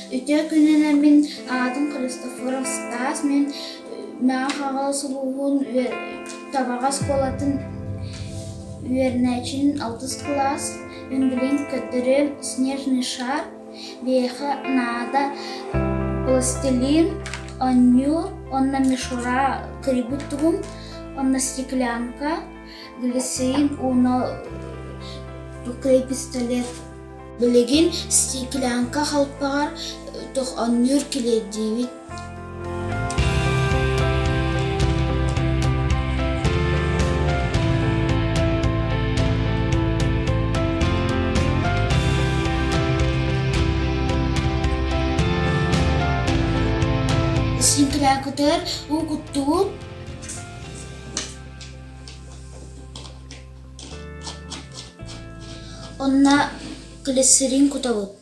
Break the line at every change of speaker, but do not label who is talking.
Үтө күнүнө мен адым Христофор Стас, мен мага хагалсылугун табагас колатын верначин 6 класс. Мен билин көтөрөм снежный шар, беха нада пластилин, онню, онна мишура крибутугум, онна стеклянка, глицерин, уно клей пистолет. Билеген стеклянка халпагар тох оннюр киледивит. Стеклянкатар у куттугут онна глицерин кутабыт.